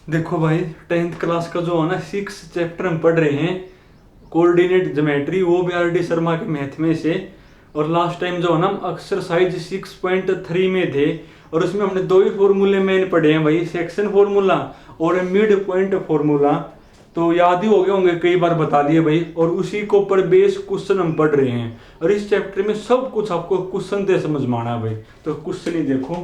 देखो भाई, 10th class का जो है ना 6 चैप्टर हम पढ़ रहे हैं कोऑर्डिनेट ज्योमेट्री, वो भी आर डी शर्मा के मैथ में से। और लास्ट टाइम जो है ना हम एक्सरसाइज 6.3 में थे, और उसमें हमने दो ही फॉर्मूले मेन पढ़े हैं भाई, सेक्शन फॉर्मूला और मिड पॉइंट फॉर्मूला। तो याद ही हो गए होंगे, कई बार बता दिए भाई। और उसी को ऊपर बेस क्वेश्चन हम पढ़ रहे हैं, और इस चैप्टर में सब कुछ आपको क्वेश्चन से समझ में आना है भाई। तो क्वेश्चन ही देखो।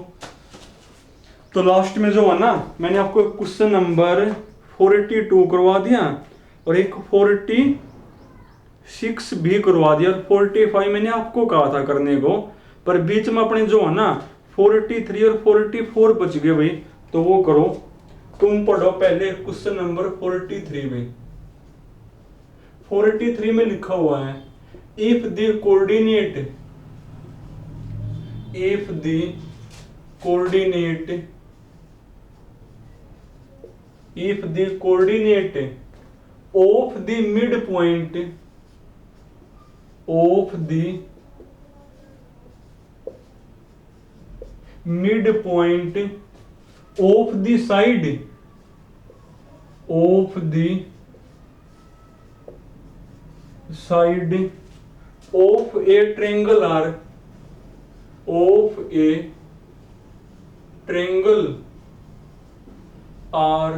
तो लास्ट में जो है ना, मैंने आपको क्वेश्चन नंबर 42 करवा दिया, और एक 46 भी करवा दिया, और 45 मैंने आपको कहा था करने को, पर बीच में अपने जो है ना 43 और 44 बच गए भाई। तो वो करो। तुम पढ़ो पहले क्वेश्चन नंबर 43 में। 43 में लिखा हुआ है, if the coordinate if the coordinate of the midpoint of the side of a triangle are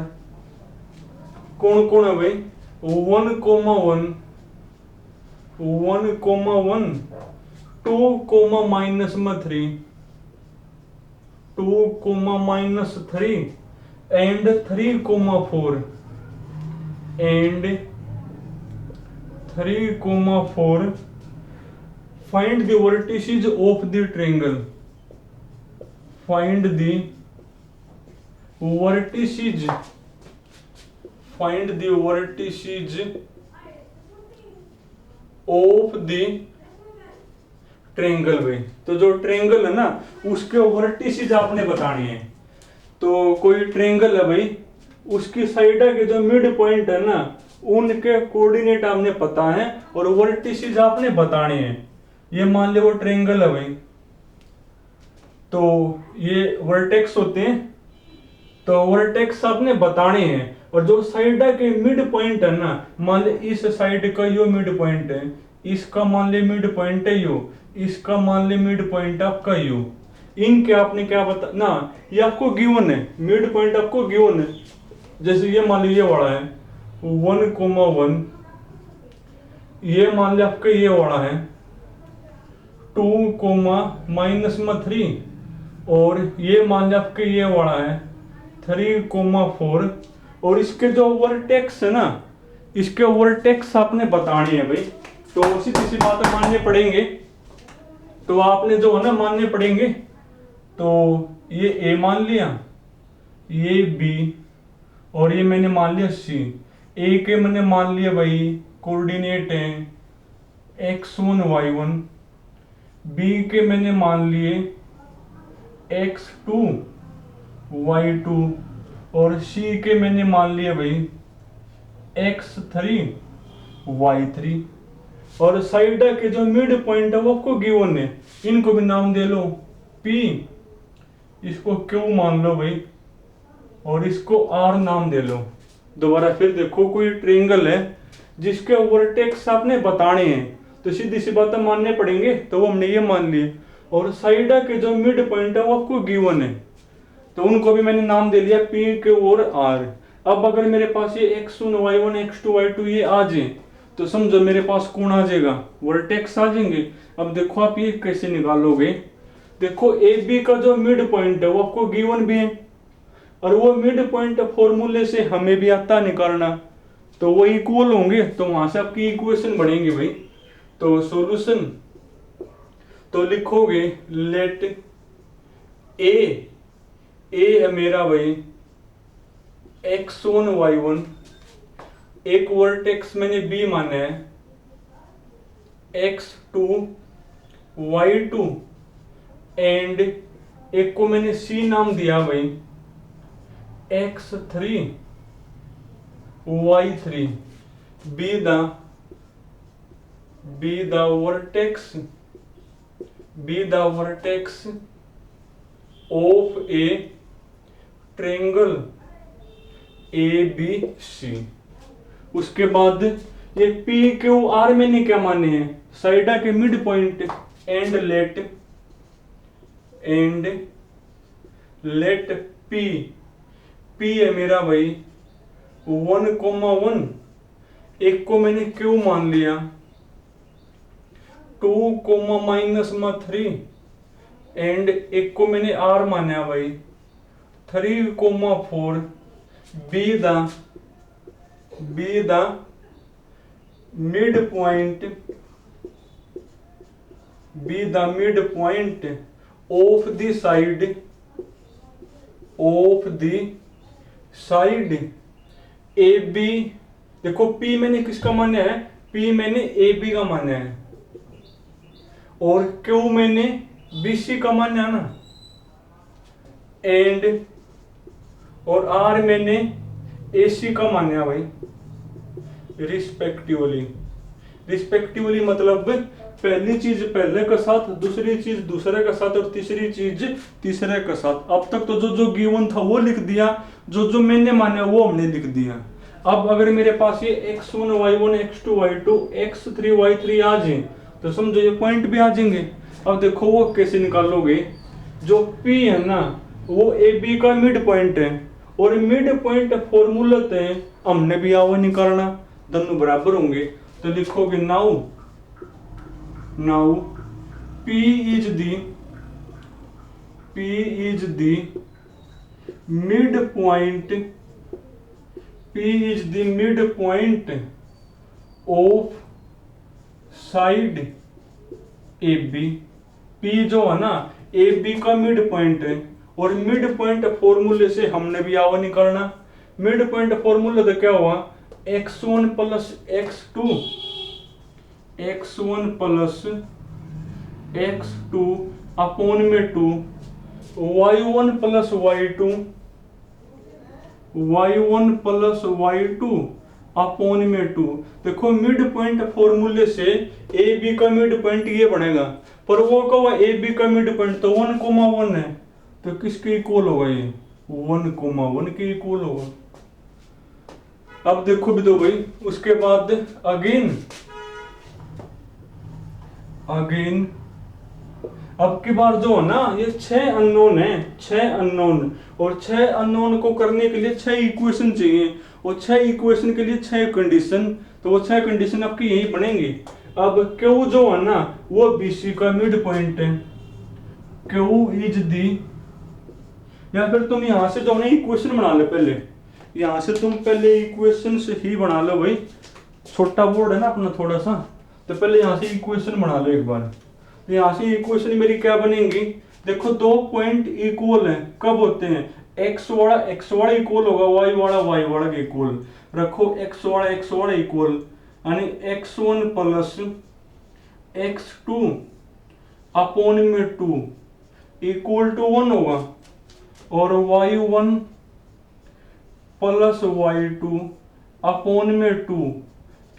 कौन कौन है भाई, 1,1 2, -3 2, -3 and 3, 4 find the vertices of the triangle. Find the vertices of the triangle भाई। तो जो ट्रेंगल है ना, उसके वर्टिसेस आपने बताने हैं। तो कोई ट्रेंगल है भाई, उसकी साइड के जो मिड पॉइंट है ना, उनके कोऑर्डिनेट आपने पता है, और वर्टिसेस आपने बताने हैं। ये मान लो वो ट्रेंगल है भाई, तो ये वर्टेक्स होते हैं, तो वर्टेक्स आपने बताने हैं। और जो साइड के मिड पॉइंट है ना, मान ले इस साइड का यो मिड पॉइंट है, इसका मान ले मिड पॉइंट है यो, इसका मान ले मिड पॉइंट आपका यो। इनके आपने क्या बता ना, ये आपको गिवन है, मिड पॉइंट आपको गिवन है। जैसे ये मान लीजिए वाला है 1,1, ये मान लिया आपका ये वाला है 2, -3, और ये मान लिया आपके ये वाला है 3, 4, और इसके जो वर्टेक्स है ना, इसके वर्टेक्स आपने बताने हैं भाई। तो सीधी सी बात मानने पड़ेंगे, तो आपने जो है ना मानने पड़ेंगे। तो ये ए मान लिया, ये बी, और ये मैंने मान लिया सी। ए के मैंने मान लिया भाई कोऑर्डिनेट है x1 y1, बी के मैंने मान लिए x2 y2, और सी के मैंने मान लिया भाई x3 y3। और साइड के जो मिड पॉइंट है वो आपको गिवन है, इनको भी नाम दे लो P, इसको Q मान लो भाई, और इसको R नाम दे लो। दोबारा फिर देखो, कोई ट्रायंगल है जिसके वर्टेक्स आपने बताने हैं, तो सीधी सी बातें मानने पड़ेंगे। तो वो हमने ये मान लिए, और साइड के जो मिड पॉइंट है वो आपको गिवन है, तो उनको भी मैंने नाम दे लिया P, Q और R। अब अगर मेरे पास ये x1 y1 x2 y2 ये आ जाए, तो समझो मेरे पास कौन आ जाएगा, वर्टेक्स आ जाएंगे। अब देखो आप ये कैसे निकालोगे। देखो ए बी का जो मिड पॉइंट है वो आपको गिवन भी है, और वो मिड पॉइंट फॉर्मूले से हमें भी आता निकालना, तो वो इक्वल होंगे, तो वहां से आपकी इक्वेशन बनेंगे भाई। तो सॉल्यूशन तो लिखोगे लेट ए है मेरा भाई x1 y1, एक वर्टेक्स मैंने बी माना है x2 y2, एंड एक को मैंने सी नाम दिया भाई x3 y3। B the vertex of a triangle A B C. उसके बाद ये पी क्यू आर मैंने क्या माने हैं, साइडा के mid point. And let P, P है मेरा भाई 1,1, एक को मैंने क्यू मान लिया, 2,-3 एंड एक को मैंने आर माना भाई 3,4। B the mid point of the side A B. देखो P मैंने किसका माना है, P मैंने ए बी का माना है, और Q मैंने BC का माना है ना, एंड और R मैंने AC का माना है भाई, रिस्पेक्टिवली मतलब पहली चीज पहले के साथ, दूसरी चीज दूसरे के साथ, और तीसरी चीज तीसरे के साथ। अब तक तो जो गिवन था वो लिख दिया, जो मैंने माना वो हमने लिख दिया। अब अगर मेरे पास ये x1 y1 x2 y2 x3 y3 आ जाए तो समझो ये पॉइंट भी आ जाएंगे। अब देखो वो कैसे निकालोगे, जो P है ना वो AB का मिड पॉइंट है, और मिड पॉइंट फॉर्मूला है हमने भी आओ निकालना, दोनों बराबर होंगे। तो लिखोगे now P is the midpoint of side AB। P जो है ना AB का मिड पॉइंट है, और मिड पॉइंट फॉर्मूले से हमने भी आवा निकालना। मिड पॉइंट फॉर्मूला तो क्या हुआ, x1 प्लस x2 अपॉन में 2 y1 प्लस y2 अपॉन में 2। देखो मिड पॉइंट फॉर्मूले से ए बी का मिड पॉइंट ये बनेगा, पर वो कहा ए बी का मिड पॉइंट तो 1,1 है, तो किसके इक्वल होगा, ये 1,1 के इक्वल होगा। अब देखो भी दो भाई, उसके बाद अगेन अब की बार जो है ना ये 6 अननोन है, 6 अननोन, और 6 अननोन को करने के लिए 6 इक्वेशन चाहिए, और 6 इक्वेशन के लिए 6 कंडीशन, तो वो 6 कंडीशन आपकी यही बनेंगी। अब Q जो है ना वो BC का मिड पॉइंट है, Q इज दी, या फिर तुम यहां से जो है इक्वेशन बना लो पहले, यहां से तुम पहले इक्वेशन से ही बना लो भाई, छोटा बोर्ड है ना अपना थोड़ा सा, तो पहले यहां से इक्वेशन बना लो एक बार। तो यहां से इक्वेशन मेरी क्या बनेंगी, देखो दो पॉइंट इक्वल है, कब होते हैं, x वाला इक्वल होगा y वाला के इक्वल, रखो x वाला इक्वल, यानी x1 प्लस x2 अपॉन में 2 इक्वल टू 1 होगा, और y1 प्लस y2 अपॉन में 2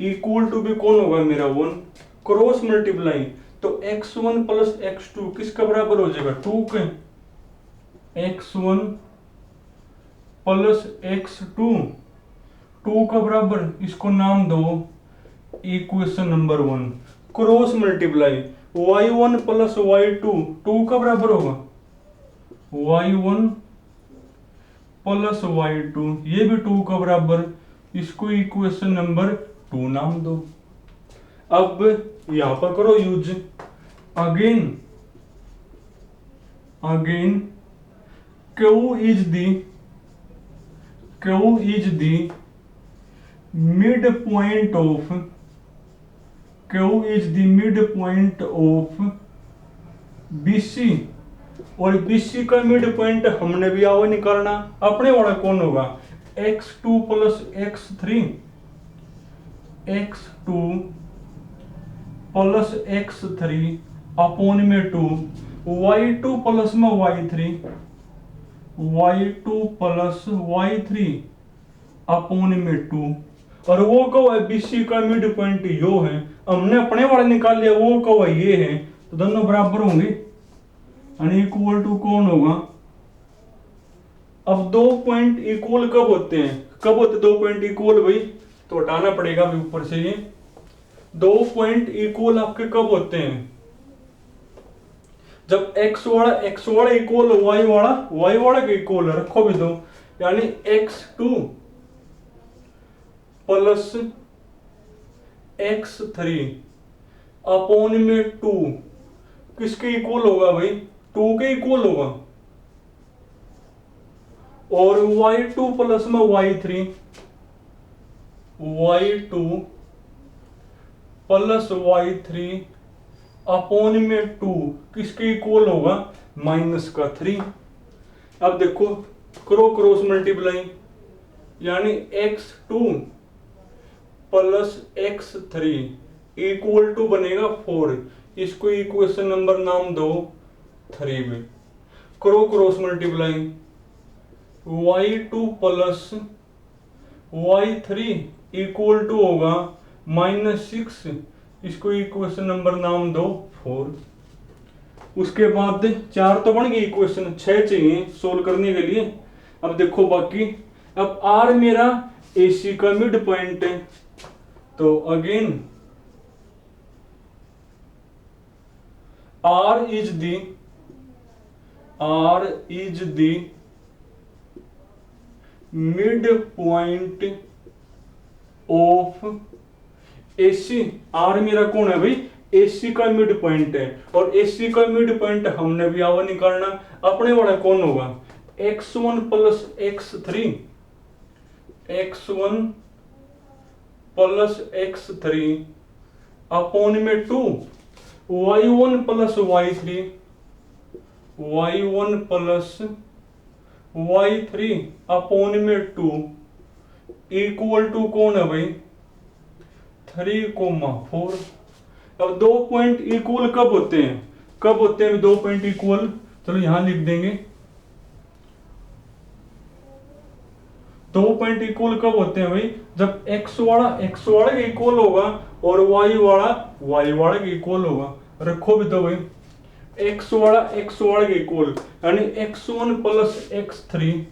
इक्वल टू भी कौन होगा मेरा 1, क्रॉस मल्टीप्लाई, तो x1 प्लस x2 किसका बराबर हो जाएगा 2 के, x1 प्लस x2 2 का बराबर, इसको नाम दो equation number 1, cross multiply y1 plus y2 2 का बराबर होगा y1 प्लस y2, ये भी 2 का बराबर, इसको इक्वेशन नंबर 2 नाम दो। अब यहां पर करो use, again Q is the midpoint of BC, और BC का मिड पॉइंट हमने भी आओ निकालना, अपने वाला कौन होगा, x2 प्लस x3 अपॉन में 2 y2 प्लस में y3 अपॉन में 2, और वो कहो BC का मिड पॉइंट यो है, हमने अपने वाला निकाल लिया, वो कहो ये है, तो दोनों बराबर होंगे, इक्वल टू कौन होगा। अब दो पॉइंट इक्वल कब होते हैं, कब होते 2 पॉइंट इक्वल भाई? तो हटाना पड़ेगा अभी ऊपर से ये 2 पॉइंट इक्वल आपके कब होते हैं? जब x वाला इक्वल हो y वाला के इक्वल रखो भी दो, यानी x2 प्लस x3 अपॉन में 2 किसके इक्वल होगा भाई? 2 के इक्वल होगा। और y2 प्लस में y2 प्लस y3 अपॉन में 2 किसके इक्वल होगा? माइनस का 3। अब देखो करो क्रॉस मल्टीप्लाई, यानी x2 plus x3 equal to बनेगा 4। इसको इक्वेशन नंबर नाम दो 3 में। करो cross multiply, y2 plus y3 equal to होगा -6। इसको इक्वेशन नंबर नाम दो 4। उसके बाद 4 तो बन गई इक्वेशन, 6 चाहिए सोल्व करने के लिए। अब देखो बाकी, अब r मेरा AC का मिड पॉइंट है, तो again R is the midpoint of AC। R मेरा कौन है भाई? AC का मिड पॉइंट है, और AC का मिड पॉइंट हमने भी आवा निकालना। अपने वाला कौन होगा? x1 प्लस x3 अपॉन में 2 y1 प्लस y3 अपॉन में 2 इक्वल टू कौन है भाई? 3,4। अब 2 पॉइंट इक्वल कब होते हैं? 2 पॉइंट इक्वल? चलो यहां लिख देंगे। 2 पॉइंट इक्वल कब होते हैं भाई? जब x वाला के इक्वल होगा और y वाला के इक्वल होगा। रखो भी तो भाई, x वाला के इक्वल, यानी x1 प्लस x3।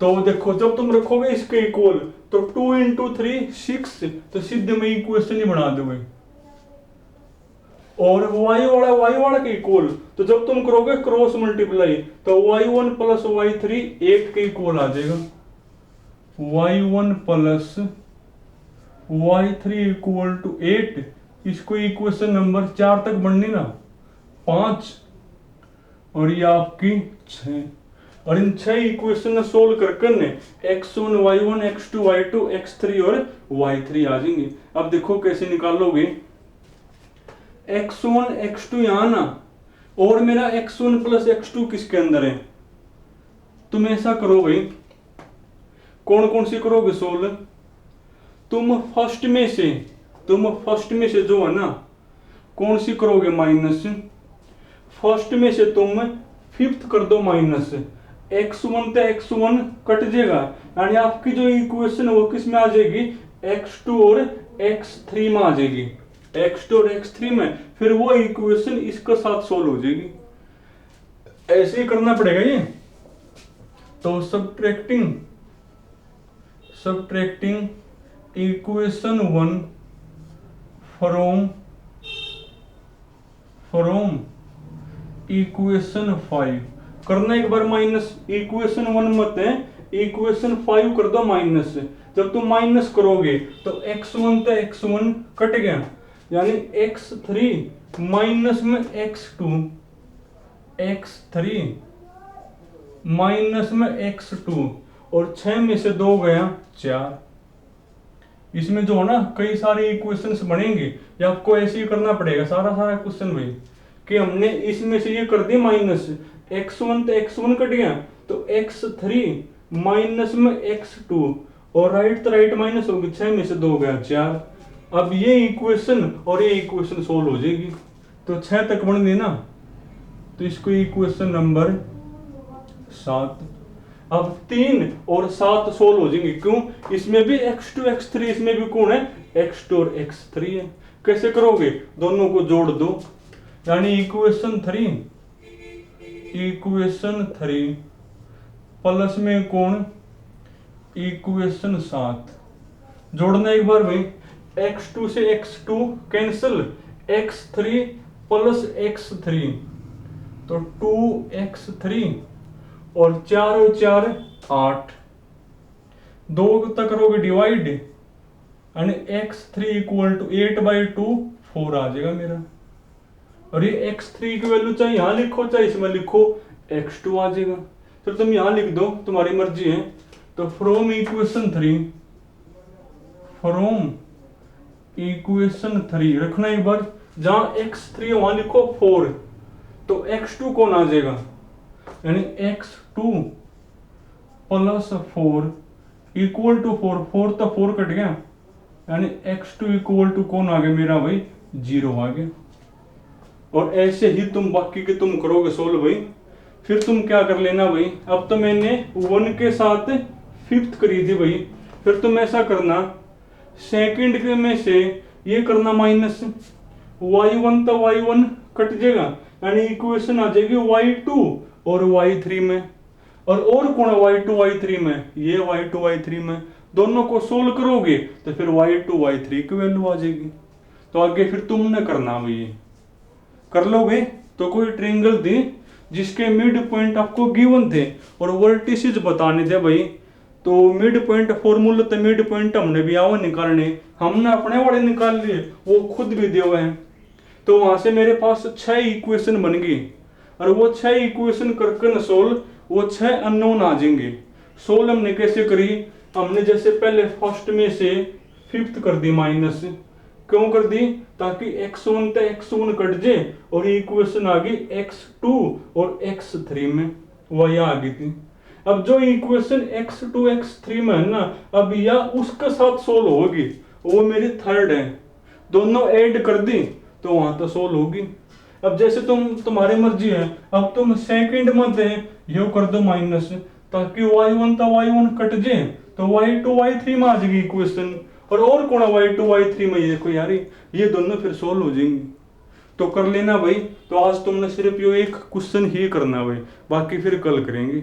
तो देखो जब तुम रखोगे इसके इक्वल, तो 2 इंटू 3 6, तो सीधे में इक्वेशन ही बना दोगे। और y वाला के इक्वल, तो जब तुम करोगे क्रॉस मल्टीप्लाई, तो y1 प्लस y3 8 के इक्वल आ जाएगा। y1 plus y3 equal to 8। इसको इक्वेशन नंबर 4 तक बढ़नी ना, 5, और ये आपकी 6। और इन 6 इक्वेशन सोल्व करने x1 y1 x2 y2 x3 और y3 आ जाएंगे। अब देखो कैसे निकालोगे। x1 x2 यहां ना, और मेरा x1 प्लस x2 किसके अंदर है? तुम ऐसा करो भाई, कौन सी करोगे सोल्व? तुम फर्स्ट में से जो है ना, कौन सी करोगे? माइनस। फर्स्ट में से तुम फिफ्थ कर दो माइनस। x1 तो x1 कट जाएगा, यानी आपकी जो इक्वेशन वो किस में आ जाएगी? x2 और x3 में आ जाएगी। x2 और x3 में, फिर वो इक्वेशन इसके साथ सोल्व हो जाएगी। ऐसे ही करना पड़ेगा ये। तो सब्ट्रैक्टिंग इक्वेशन 1 फ्रॉम इक्वेशन 5 करना एक बार माइनस। इक्वेशन 1 मत है, इक्वेशन 5 कर दो माइनस। जब तुम माइनस करोगे तो x1 तो x1 कट गया, यानी x3 माइनस में x3 माइनस में x2, और 6 में से 2 गया 4। इसमें जो है ना कई सारे इक्वेशंस बनेंगे, ये आपको ऐसे ही करना पड़ेगा सारा क्वेश्चन भाई, कि हमने इसमें से ये कर दी माइनस। x1 तो x1 कट गया, तो x3 माइनस में x2, और राइट माइनस होगी, 6 में से 2 गया 4। अब ये इक्वेशन और ये इक्वेशन सोल्व हो जाएगी। तो 6 तक बन गई ना, तो इसको इक्वेशन नंबर 7। अब 3 और 7 सोल्व हो जाएंगे। क्यों? इसमें भी x2 x3, इसमें भी कौन है? x2 और x3 है। कैसे करोगे? दोनों को जोड़ दो, यानी इक्वेशन 3 प्लस में कोण इक्वेशन 7 जोड़ना एक बार भाई, x2 से x2 cancel, x3 plus x3 तो 2x3 और 4 और 4 8, 2 तक करोगे डिवाइड यानी x3 इक्वल टू 8/2 4 आ जाएगा मेरा। और ये x3 की वैल्यू चाहे यहां लिखो चाहे इसमें लिखो, x2 आ जाएगा। तो तुम यहां लिख दो, तुम्हारी मर्जी है। तो फ्रॉम इक्वेशन 3 रखना एक बार, जहां x3 वहां लिखो 4, तो x2 कौन आ जाएगा, यानी x2 प्लस 4 इक्वल टू 4, 4 तो 4 कट गया, यानी x2 इक्वल टू कौन आ गया मेरा भाई 0 आ गया। और ऐसे ही तुम बाकी के तुम करोगे सोल्व भाई। फिर तुम क्या कर लेना भाई, अब तो मैंने 1 के साथ 5th करी थी भाई, फिर तुम ऐसा करना सेकंड के में से ये करना माइनस, y1 तो y1 कट जाएगा, यानी इक्वेशन आ जाएगी y2 और y3 में। और कौन है y2 y3 में, ये y2 y3 में, दोनों को सोल्व करोगे तो फिर y2 y3 की वैल्यू आ जाएगी। तो आगे फिर तुमने करना भाई, कर लोगे तो कोई ट्रायंगल दे जिसके मिड पॉइंट आपको गिवन थे और वर्टिसेस बताने थे भाई। तो मिड पॉइंट फॉर्मूला, तो मिड पॉइंट हमने भी आवा निकालने, हमने अपने वाले निकाल लिए, वो खुद भी दिए हुए हैं। तो वहां से मेरे पास 6 इक्वेशन बन गई, और वो 6 इक्वेशन करके न सोल्व, वो 6 अननोन आ जाएंगे। सोल्व हमने कैसे करी, हमने जैसे पहले फर्स्ट में से 5th कर दी माइनस, क्यों कर दी, ताकि x1 तो x1 कट जाए और इक्वेशन आ गई x2 और x3 में, वही आ गई थी। अब जो इक्वेशन x2 x3 में है ना, अब या उसके साथ सोल्व होगी, वो मेरी थर्ड है, दोनों ऐड कर दी तो वहां तो सोल्व होगी। अब जैसे तुम्हारी मर्जी है, अब तुम सेकंड में दे यो कर दो माइनस, ताकि y1 तो y1 कट जाए तो y2 y3 में आ जाएगी इक्वेशन। और कौन है y2 y3 में, ये कोई यार, ये दोनों फिर सोल्व हो जाएंगी। तो कर लेना भाई। तो आज तुमने सिर्फ यो एक क्वेश्चन ही करना भाई, बाकी फिर कल करेंगे।